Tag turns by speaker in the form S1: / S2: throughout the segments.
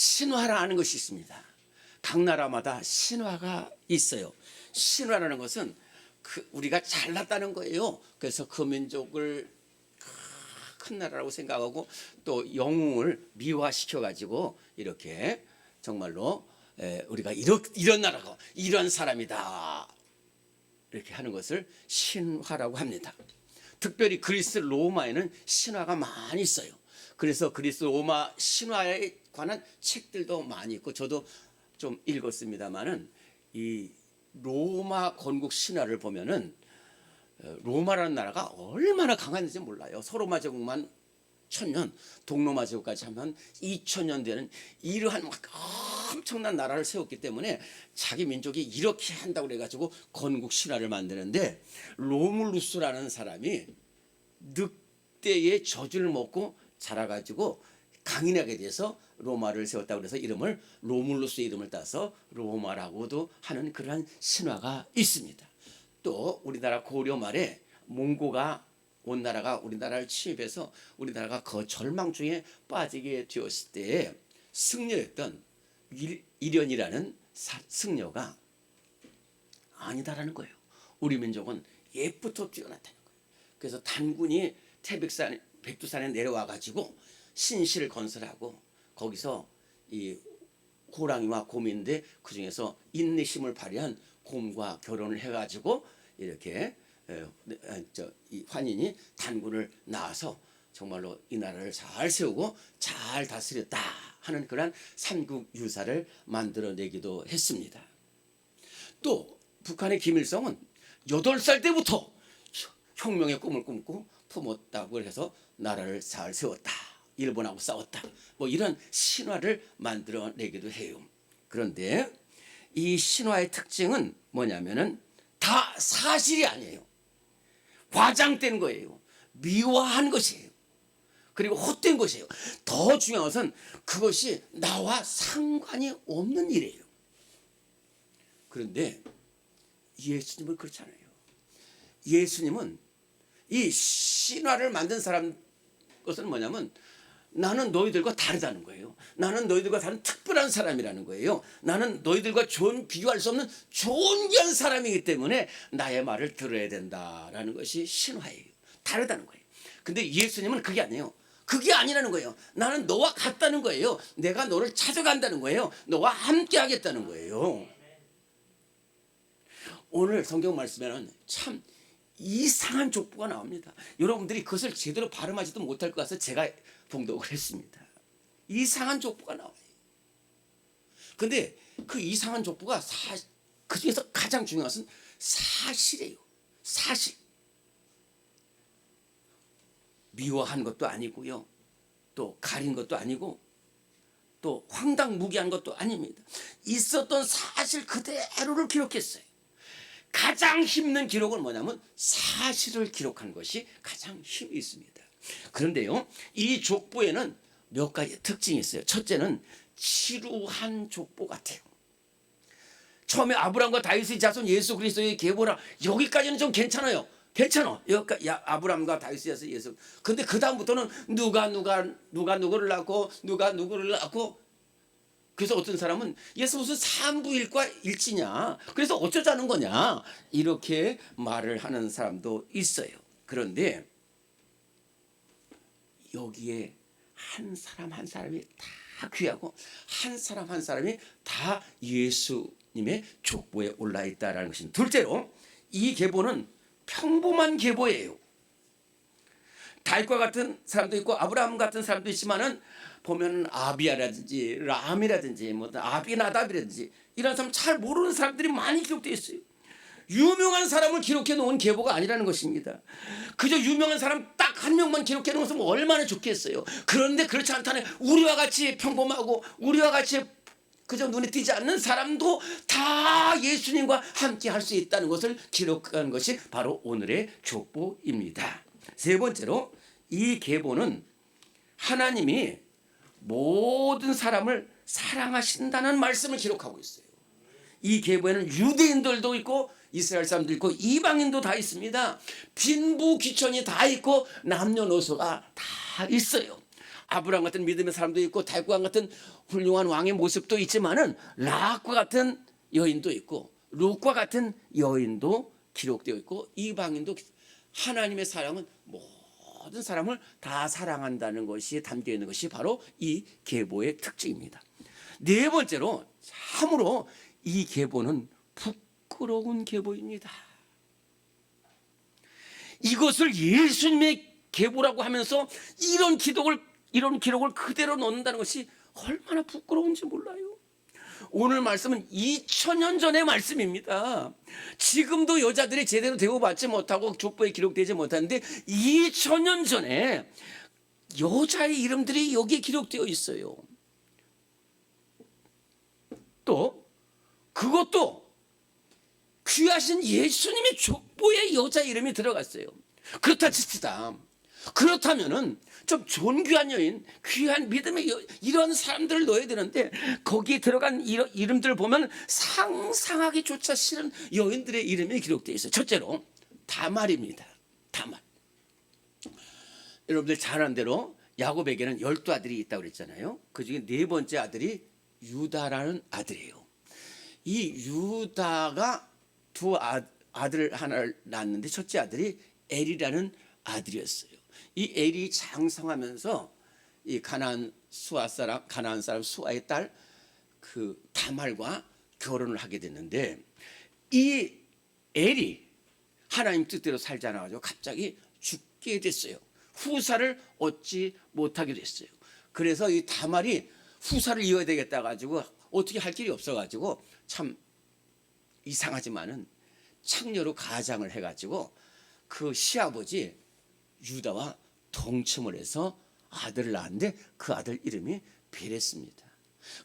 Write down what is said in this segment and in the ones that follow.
S1: 신화라는 것이 있습니다. 각 나라마다 신화가 있어요. 신화라는 것은 우리가 잘났다는 거예요. 그래서 그 민족을 큰 나라라고 생각하고 또 영웅을 미화시켜 가지고 이렇게 정말로 우리가 이런 나라고 이런 사람이다 이렇게 하는 것을 신화라고 합니다. 특별히 그리스 로마에는 신화가 많이 있어요. 그래서 그리스 로마 신화에 관한 책들도 많이 있고 저도 좀 읽었습니다만은 이 로마 건국 신화를 보면은 로마라는 나라가 얼마나 강한지 몰라요. 서로마 제국만 1000년, 동로마 제국까지 하면 2000년 되는 이러한 엄청난 나라를 세웠기 때문에 자기 민족이 이렇게 한다고 그래가지고 건국 신화를 만드는데 로물루스라는 사람이 늑대의 젖을 먹고 자라가지고 강인하게 돼서 로마를 세웠다고 그래서 이름을 로물루스의 이름을 따서 로마라고도 하는 그러한 신화가 있습니다. 또 우리나라 고려 말에 몽고가 온 나라가 우리나라를 침입해서 우리나라가 그 절망중에 빠지게 되었을 때 승려였던 일련이라는 승려가 아니다라는 거예요. 우리 민족은 옛부터 뛰어났다는 거예요. 그래서 단군이 백두산에 내려와 가지고 신실을 건설하고 거기서 이 호랑이와 곰인데 그 중에서 인내심을 발휘한 곰과 결혼을 해가지고 이렇게 이 환인이 단군을 낳아서 정말로 이 나라를 잘 세우고 잘 다스렸다 하는 그런 삼국유사를 만들어내기도 했습니다. 또 북한의 김일성은 8살 때부터 혁명의 꿈을 꿈고 품었다고 해서 나라를 잘 세웠다. 일본하고 싸웠다. 뭐 이런 신화를 만들어내기도 해요. 그런데 이 신화의 특징은 뭐냐면은 다 사실이 아니에요. 과장된 거예요. 미화한 것이에요. 그리고 헛된 것이에요. 더 중요한 것은 그것이 나와 상관이 없는 일이에요. 그런데 예수님은 그렇지 않아요. 예수님은 이 신화를 만든 사람 것은 뭐냐면 나는 너희들과 다르다는 거예요. 나는 너희들과 다른 특별한 사람이라는 거예요. 나는 너희들과 비교할 수 없는 존귀한 사람이기 때문에 나의 말을 들어야 된다라는 것이 신화예요. 다르다는 거예요. 근데 예수님은 그게 아니에요. 그게 아니라는 거예요. 나는 너와 같다는 거예요. 내가 너를 찾아간다는 거예요. 너와 함께 하겠다는 거예요. 오늘 성경 말씀에는 참 이상한 족보가 나옵니다. 여러분들이 그것을 제대로 발음하지도 못할 것 같아서 제가 봉독을 했습니다. 이상한 족보가 나와요. 근데 그 이상한 족보가 그 중에서 가장 중요한 것은 사실이에요. 사실. 미워한 것도 아니고요. 또 가린 것도 아니고 또 황당무계한 것도 아닙니다. 있었던 사실 그대로를 기록했어요. 가장 힘든 기록은 뭐냐면 사실을 기록한 것이 가장 힘이 있습니다. 그런데요, 이 족보에는 몇 가지 특징이 있어요. 첫째는 지루한 족보 같아요. 처음에 아브라함과 다윗의 자손 예수 그리스도의 계보라 여기까지는 좀 괜찮아요. 괜찮아. 여기까지 아브라함과 다윗의 자손 예수. 근데 그 다음부터는 누가 누구를 낳고 누가 누구를 낳고 그래서 어떤 사람은 예수 무슨 삼부일과 일치냐 그래서 어쩌자는 거냐 이렇게 말을 하는 사람도 있어요. 그런데 여기에 한 사람 한 사람이 다 귀하고 한 사람 한 사람이 다 예수님의 족보에 올라 있다라는 것입니다. 둘째로 이 계보는 평범한 계보예요. 다윗과 같은 사람도 있고 아브라함 같은 사람도 있지만은 보면 아비야라든지 람이라든지 뭐 아비나답이라든지 이런 사람 잘 모르는 사람들이 많이 기록되어 있어요. 유명한 사람을 기록해 놓은 계보가 아니라는 것입니다. 그저 유명한 사람 딱 한 명만 기록해 놓으면 얼마나 좋겠어요. 그런데 그렇지 않다네. 우리와 같이 평범하고 우리와 같이 그저 눈에 띄지 않는 사람도 다 예수님과 함께 할 수 있다는 것을 기록한 것이 바로 오늘의 족보입니다. 세 번째로 이 계보는 하나님이 모든 사람을 사랑하신다는 말씀을 기록하고 있어요. 이 계보에는 유대인들도 있고 이스라엘 사람도 있고 이방인도 다 있습니다. 빈부귀천이 다 있고 남녀노소가 다 있어요. 아브라함 같은 믿음의 사람도 있고 다윗과 같은 훌륭한 왕의 모습도 있지만은 라합과 같은 여인도 있고 룻과 같은 여인도 기록되어 있고 이방인도 하나님의 사랑은 모든 사람을 다 사랑한다는 것이 담겨 있는 것이 바로 이 계보의 특징입니다. 네 번째로 참으로 이 계보는 부끄러운 계보입니다. 이것을 예수님의 계보라고 하면서 이런 기록을 그대로 넣는다는 것이 얼마나 부끄러운지 몰라요. 오늘 말씀은 2000년 전의 말씀입니다. 지금도 여자들이 제대로 대우받지 못하고 족보에 기록되지 못하는데 2000년 전에 여자의 이름들이 여기에 기록되어 있어요. 또 그것도 귀하신 예수님의 족보에 여자 이름이 들어갔어요. 그렇다 칩시다. 그렇다면은 좀 존귀한 여인, 귀한 믿음의 이런 사람들을 넣어야 되는데 거기에 들어간 이름들을 보면 상상하기조차 싫은 여인들의 이름이 기록되어 있어요. 첫째로 다말입니다. 다말. 여러분들 잘 아는 대로 야곱에게는 12아들이 있다고 그랬잖아요. 그중에 네 번째 아들이 유다라는 아들이에요. 이 유다가 두 아들 하나를 낳았는데 첫째 아들이 엘이라는 아들이었어요. 이 엘이 장성하면서 이 가나안 사람 수아의 딸 그 다말과 결혼을 하게 됐는데 이 엘이 하나님 뜻대로 살지 않아가지고 갑자기 죽게 됐어요. 후사를 얻지 못하게 됐어요. 그래서 이 다말이 후사를 이어야 되겠다 가지고 어떻게 할 길이 없어가지고 참 이상하지만은 창녀로 가장을 해가지고 그 시아버지 유다와 동침을 해서 아들을 낳았는데 그 아들 이름이 베레스입니다.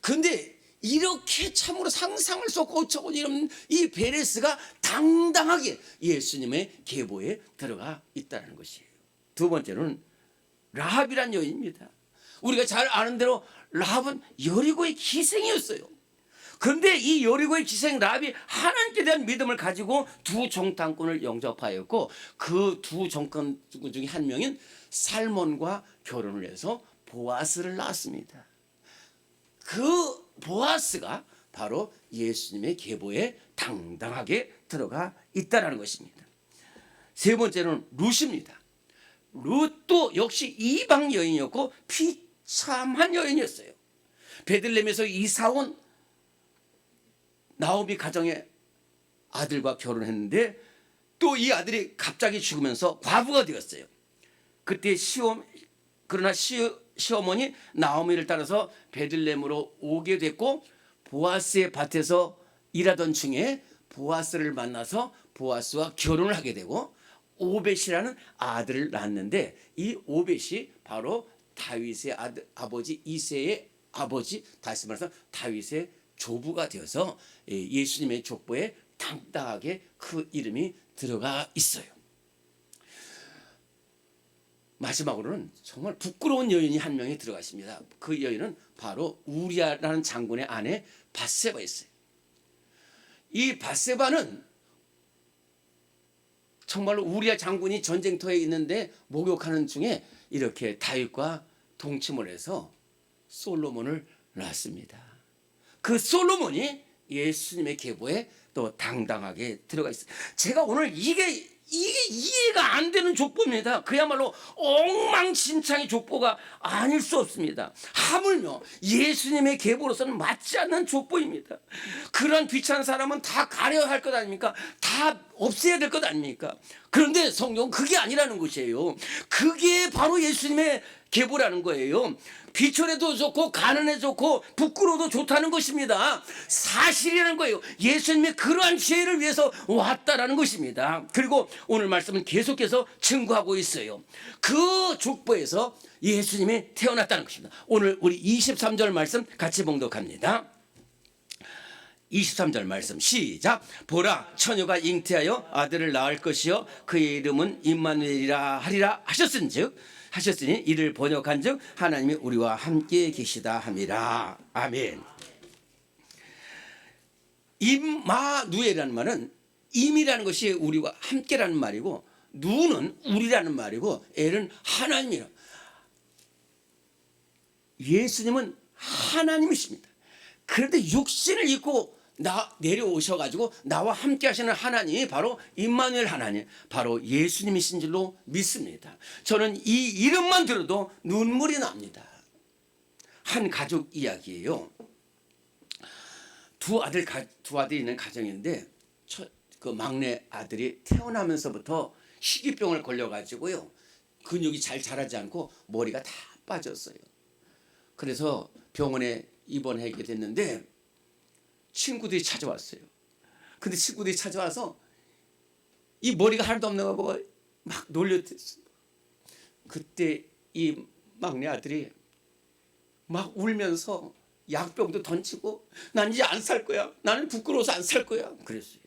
S1: 그런데 이렇게 참으로 상상을 쏟고 저고 이런 이 베레스가 당당하게 예수님의 계보에 들어가 있다는 것이에요. 두 번째는 라합이란 여인입니다. 우리가 잘 아는 대로 라합은 여리고의 기생이었어요. 그런데 이 여리고의 기생 라합이 하나님께 대한 믿음을 가지고 두 정탐꾼을 영접하였고 그 두 정탐꾼 중에 한 명인 살몬과 결혼을 해서 보아스를 낳았습니다. 그 보아스가 바로 예수님의 계보에 당당하게 들어가 있다는 것입니다. 세 번째는 룻입니다. 룻도 역시 이방 여인이었고 비참한 여인이었어요. 베들레헴에서 이사온 나오미 가정의 아들과 결혼했는데 또 이 아들이 갑자기 죽으면서 과부가 되었어요. 그때 그러나 시어머니 나오미를 따라서 베들레헴으로 오게 됐고 보아스의 밭에서 일하던 중에 보아스를 만나서 보아스와 결혼을 하게 되고 오벳이라는 아들을 낳았는데 이 오벳이 바로 다윗의 아버지 이새의 아버지, 다시 말해서 다윗의 조부가 되어서 예수님의 족보에 당당하게 그 이름이 들어가 있어요. 마지막으로는 정말 부끄러운 여인이 한 명이 들어가 있습니다. 그 여인은 바로 우리아라는 장군의 아내 밧세바였어요. 이 밧세바는 정말로 우리아 장군이 전쟁터에 있는데 목욕하는 중에 이렇게 다윗과 동침을 해서 솔로몬을 낳았습니다. 그 솔로몬이 예수님의 계보에 또 당당하게 들어가 있어요. 제가 오늘 이게 이해가 안 되는 족보입니다. 그야말로 엉망진창의 족보가 아닐 수 없습니다. 하물며 예수님의 계보로서는 맞지 않는 족보입니다. 그런 귀찮은 사람은 다 가려야 할 것 아닙니까? 다 없애야 될 것 아닙니까? 그런데 성경은 그게 아니라는 것이에요. 그게 바로 예수님의 계보라는 거예요. 비천해도 좋고 가난해도 좋고 부끄러워도 좋다는 것입니다. 사실이라는 거예요. 예수님의 그러한 지혜를 위해서 왔다라는 것입니다. 그리고 오늘 말씀은 계속해서 증거하고 있어요. 그 족보에서 예수님이 태어났다는 것입니다. 오늘 우리 23절 말씀 같이 봉독합니다. 23절 말씀 시작. 보라 처녀가 잉태하여 아들을 낳을 것이요 그의 이름은 임마누엘이라 하리라 하셨으니 이를 번역한즉 하나님이 우리와 함께 계시다 함이라. 아멘. 임마누엘이라는 말은 임이라는 것이 우리와 함께라는 말이고 누는 우리라는 말이고 엘은 하나님이라. 예수님은 하나님이십니다. 그런데 육신을 입고 내려오셔가지고 나와 함께 하시는 하나님이 바로 임마누엘 하나님, 바로 예수님이신 줄로 믿습니다. 저는 이 이름만 들어도 눈물이 납니다. 한 가족 이야기예요. 두 아들이 있는 가정인데 그 막내 아들이 태어나면서부터 희귀병을 걸려가지고요, 근육이 잘 자라지 않고 머리가 다 빠졌어요. 그래서 병원에 입원하게 됐는데 친구들이 찾아왔어요. 근데 친구들이 찾아와서 이 머리가 하나도 없는 거 보고 막 놀렸어요. 그때 이 막내 아들이 막 울면서 약병도 던지고 난 이제 안 살 거야. 나는 부끄러워서 안 살 거야. 그랬어요.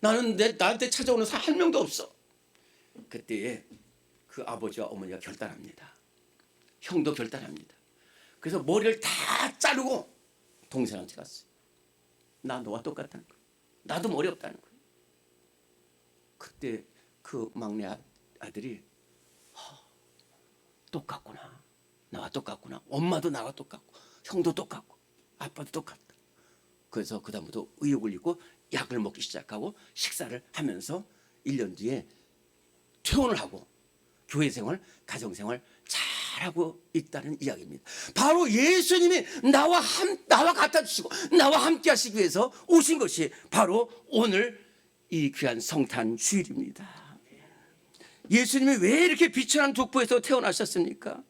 S1: 나는 나한테 찾아오는 사람 한 명도 없어. 그때 그 아버지와 어머니가 결단합니다. 형도 결단합니다. 그래서 머리를 다 자르고 동생한테 갔어요. 나 너와 똑같다는 거야. 나도 머리 없다는 거야. 그때 그 막내 아들이 똑같구나. 나와 똑같구나. 엄마도 나와 똑같고 형도 똑같고 아빠도 똑같다. 그래서 그다음부터 의욕을 잃고 약을 먹기 시작하고 식사를 하면서 1년 뒤에 퇴원을 하고 교회 생활, 가정 생활 잘하고 있다는 이야기입니다. 바로 예수님이 나와 갖다 주시고 나와 함께 하시기 위해서 오신 것이 바로 오늘 이 귀한 성탄 주일입니다. 예수님이 왜 이렇게 비천한 족보에서 태어나셨습니까?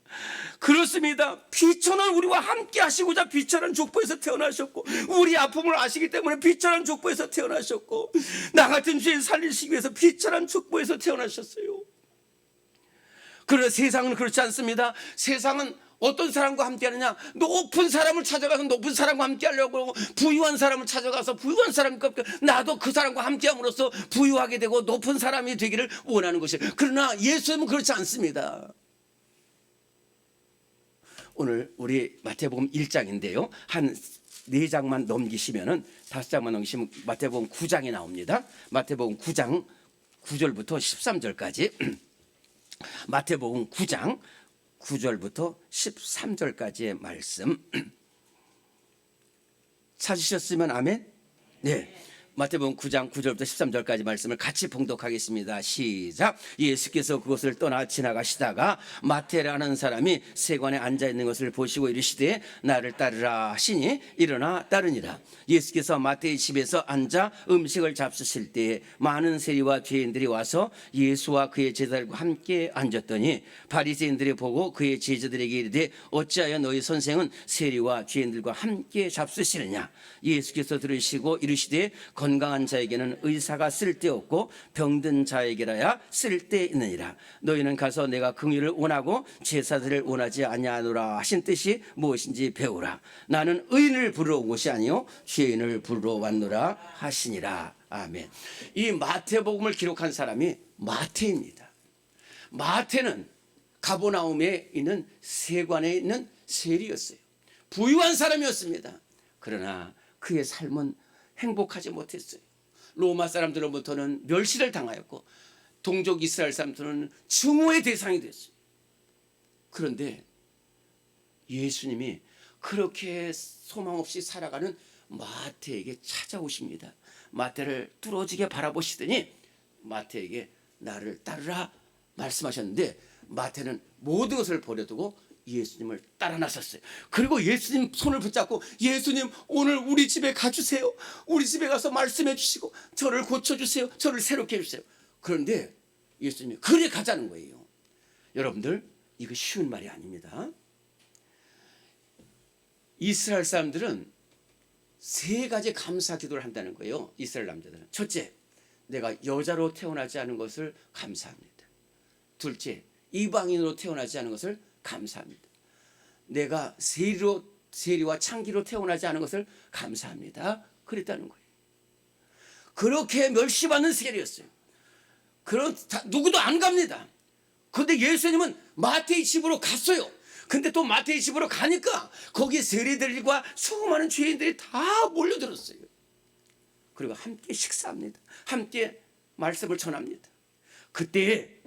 S1: 그렇습니다. 비천한 우리와 함께 하시고자 비천한 족보에서 태어나셨고, 우리 아픔을 아시기 때문에 비천한 족보에서 태어나셨고, 나 같은 죄인 살리시기 위해서 비천한 족보에서 태어나셨어요. 그러나 세상은 그렇지 않습니다. 세상은 어떤 사람과 함께 하느냐? 높은 사람을 찾아가서 높은 사람과 함께 하려고 하고, 부유한 사람을 찾아가서 부유한 사람과 나도 그 사람과 함께 함으로써 부유하게 되고 높은 사람이 되기를 원하는 것이에요. 그러나 예수님은 그렇지 않습니다. 오늘 우리 마태복음 1장인데요. 한 4장만 넘기시면은 5장만 넘기시면 마태복음 9장이 나옵니다. 마태복음 9장 9절부터 13절까지 마태복음 9장 9절부터 13절까지의 말씀 찾으셨으면 아멘? 네. 마태복음 9장 9절부터 13절까지 말씀을 같이 봉독하겠습니다. 시작. 예수께서 그곳을 떠나 지나가시다가 마태라는 사람이 세관에 앉아있는 것을 보시고 이르시되 나를 따르라 하시니 일어나 따르니라. 예수께서 마태의 집에서 앉아 음식을 잡수실 때에 많은 세리와 죄인들이 와서 예수와 그의 제자들과 함께 앉았더니 바리새인들이 보고 그의 제자들에게 이르되 어찌하여 너희 선생은 세리와 죄인들과 함께 잡수시느냐. 예수께서 들으시고 이르시되 건강한 자에게는 의사가 쓸데없고 병든 자에게라야 쓸데있느니라. 너희는 가서 내가 긍휼을 원하고 제사들을 원하지 아니하노라 하신 뜻이 무엇인지 배우라. 나는 의인을 부르러 온 것이 아니요 죄인을 부르러 왔노라 하시니라. 아멘. 이 마태복음을 기록한 사람이 마태입니다. 마태는 가버나움에 있는 세관에 있는 세리였어요. 부유한 사람이었습니다. 그러나 그의 삶은 행복하지 못했어요. 로마 사람들로부터는 멸시를 당하였고 동족 이스라엘 사람들은 증오의 대상이 됐어요. 그런데 예수님이 그렇게 소망 없이 살아가는 마태에게 찾아오십니다. 마태를 뚫어지게 바라보시더니 마태에게 나를 따르라 말씀하셨는데 마태는 모든 것을 버려두고 예수님을 따라 나섰어요. 그리고 예수님 손을 붙잡고 예수님 오늘 우리 집에 가주세요. 우리 집에 가서 말씀해 주시고 저를 고쳐주세요. 저를 새롭게 해주세요. 그런데 예수님이 그래 가자는 거예요. 여러분들 이거 쉬운 말이 아닙니다. 이스라엘 사람들은 3가지 감사 기도를 한다는 거예요. 이스라엘 남자들은. 첫째, 내가 여자로 태어나지 않은 것을 감사합니다. 둘째, 이방인으로 태어나지 않은 것을 감사합니다. 내가 세리와 창기로 태어나지 않은 것을 감사합니다. 그랬다는 거예요. 그렇게 멸시받는 세리였어요. 누구도 안 갑니다. 그런데 예수님은 마태의 집으로 갔어요. 근데 또 마태의 집으로 가니까 거기 세리들과 수많은 죄인들이 다 몰려들었어요. 그리고 함께 식사합니다. 함께 말씀을 전합니다. 그때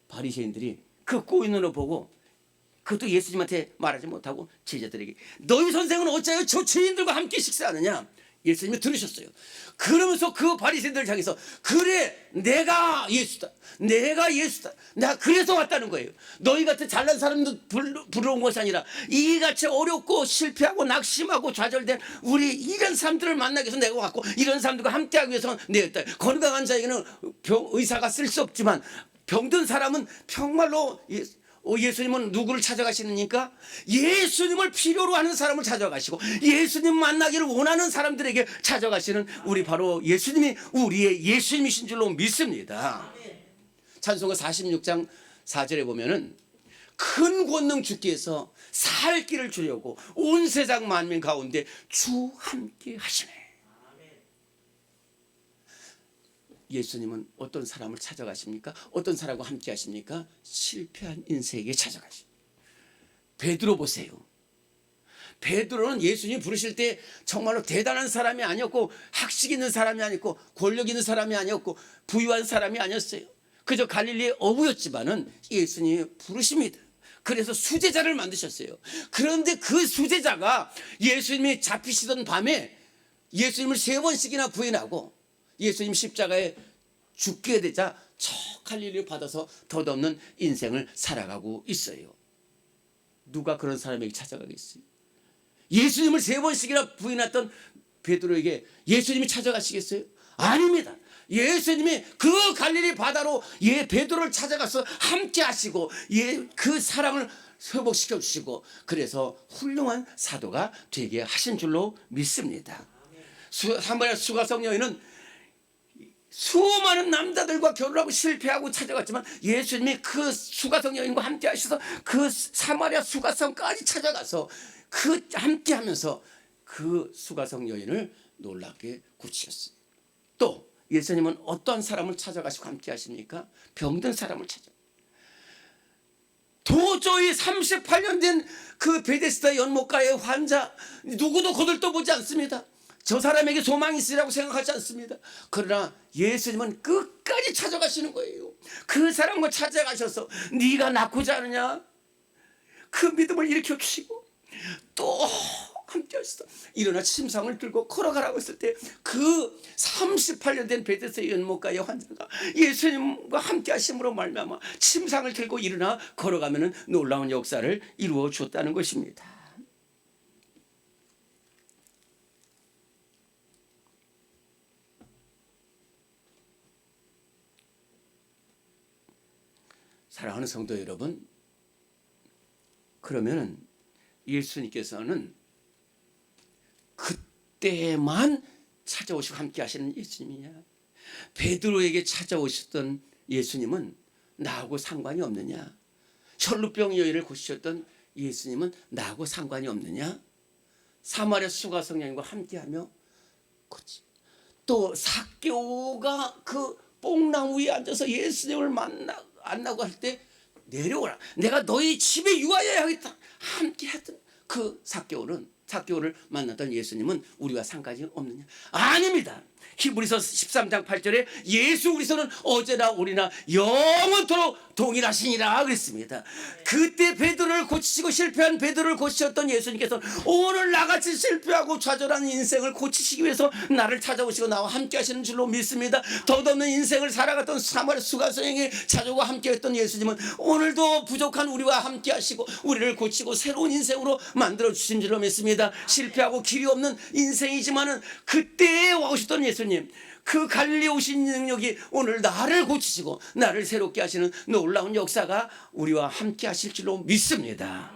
S1: 바리새인들이 그 꼬인 눈을 보고 그것도 예수님한테 말하지 못하고 제자들에게 너희 선생은 어찌하여 저 죄인들과 함께 식사하느냐. 예수님이 들으셨어요. 그러면서 그 바리새인들을 향해서 그래 내가 예수다, 내가 예수다, 내가 그래서 왔다는 거예요. 너희 같은 잘난 사람들 부러운 것이 아니라 이같이 어렵고 실패하고 낙심하고 좌절된 우리 이런 사람들을 만나기 위해서 내가 왔고, 이런 사람들과 함께하기 위해서 내가 왔다. 건강한 자에게는 의사가 쓸 수 없지만 병든 사람은 정말로 예수님은 누구를 찾아가시니까 예수님을 필요로 하는 사람을 찾아가시고 예수님 만나기를 원하는 사람들에게 찾아가시는 우리 바로 예수님이 우리의 예수님이신 줄로 믿습니다. 찬송가 46장 4절에 보면은 큰 권능 주께서 살 길을 주려고 온 세상 만민 가운데 주 함께 하시네. 예수님은 어떤 사람을 찾아가십니까? 어떤 사람과 함께 하십니까? 실패한 인생에게 찾아가십니다. 베드로 보세요. 베드로는 예수님 부르실 때 정말로 대단한 사람이 아니었고 학식 있는 사람이 아니었고 권력 있는 사람이 아니었고 부유한 사람이 아니었어요. 그저 갈릴리의 어부였지만은 예수님이 부르십니다. 그래서 수제자를 만드셨어요. 그런데 그 수제자가 예수님이 잡히시던 밤에 예수님을 3번씩이나 부인하고 예수님 십자가에 죽게 되자 저 갈릴리를 받아서 덧없는 인생을 살아가고 있어요. 누가 그런 사람에게 찾아가겠어요? 예수님을 3번씩이나 부인했던 베드로에게 예수님이 찾아가시겠어요? 아닙니다. 예수님이 그 갈릴리 바다로 베드로를 찾아가서 함께 하시고 그 사랑을 회복시켜 주시고 그래서 훌륭한 사도가 되게 하신 줄로 믿습니다. 사마리아 수가성 여인은 수많은 남자들과 결혼하고 실패하고 찾아갔지만 예수님이 그 수가성 여인과 함께 하셔서 그 사마리아 수가성까지 찾아가서 그 함께 하면서 그 수가성 여인을 놀랍게 고치셨어요. 또 예수님은 어떠한 사람을 찾아가시고 함께 하십니까? 병든 사람을 찾아. 도저히 38년 된 그 베데스다 연못가의 환자 누구도 거들떠보지 않습니다. 저 사람에게 소망이 있으리라고 생각하지 않습니다. 그러나 예수님은 끝까지 찾아가시는 거예요. 그 사람과 찾아가셔서 네가 낳고자 하느냐? 그 믿음을 일으켜 주시고 또 함께 하시다. 일어나 침상을 들고 걸어가라고 했을 때 그 38년 된 베데스다 연못가의 환자가 예수님과 함께 하심으로 말미암아 침상을 들고 일어나 걸어가면은 놀라운 역사를 이루어 줬다는 것입니다. 사랑하는 성도 여러분, 그러면 예수님께서는 그때만 찾아오시고 함께 하시는 예수님이냐? 베드로에게 찾아오셨던 예수님은 나하고 상관이 없느냐? 혈루병 여인을 고치셨던 예수님은 나하고 상관이 없느냐? 사마리아 수가성 여인과 함께하며 또 삭개오가 그 뽕나무 위에 앉아서 예수님을 만나고 할 때 내려오라, 내가 너희 집에 유하여야 하겠다 함께 했던 그 삭개오를 만났던 예수님은 우리와 상관이 없느냐? 아닙니다. 히브리서 13장 8절에 예수 그리스도는 어제나 오리나 영원토록 동일하시니라 그랬습니다. 그때 베드로를 고치시고 실패한 베드로를 고치셨던 예수님께서 오늘 나같이 실패하고 좌절한 인생을 고치시기 위해서 나를 찾아오시고 나와 함께 하시는 줄로 믿습니다. 덧없는 인생을 살아갔던 사마리아 수가성에게 찾아오고 함께 했던 예수님은 오늘도 부족한 우리와 함께 하시고 우리를 고치고 새로운 인생으로 만들어 주신 줄로 믿습니다. 실패하고 길이 없는 인생이지만은 그때에 오셨던 예수님, 그 갈릴리 오신 능력이 오늘 나를 고치시고 나를 새롭게 하시는 놀라운 역사가 우리와 함께 하실 줄로 믿습니다.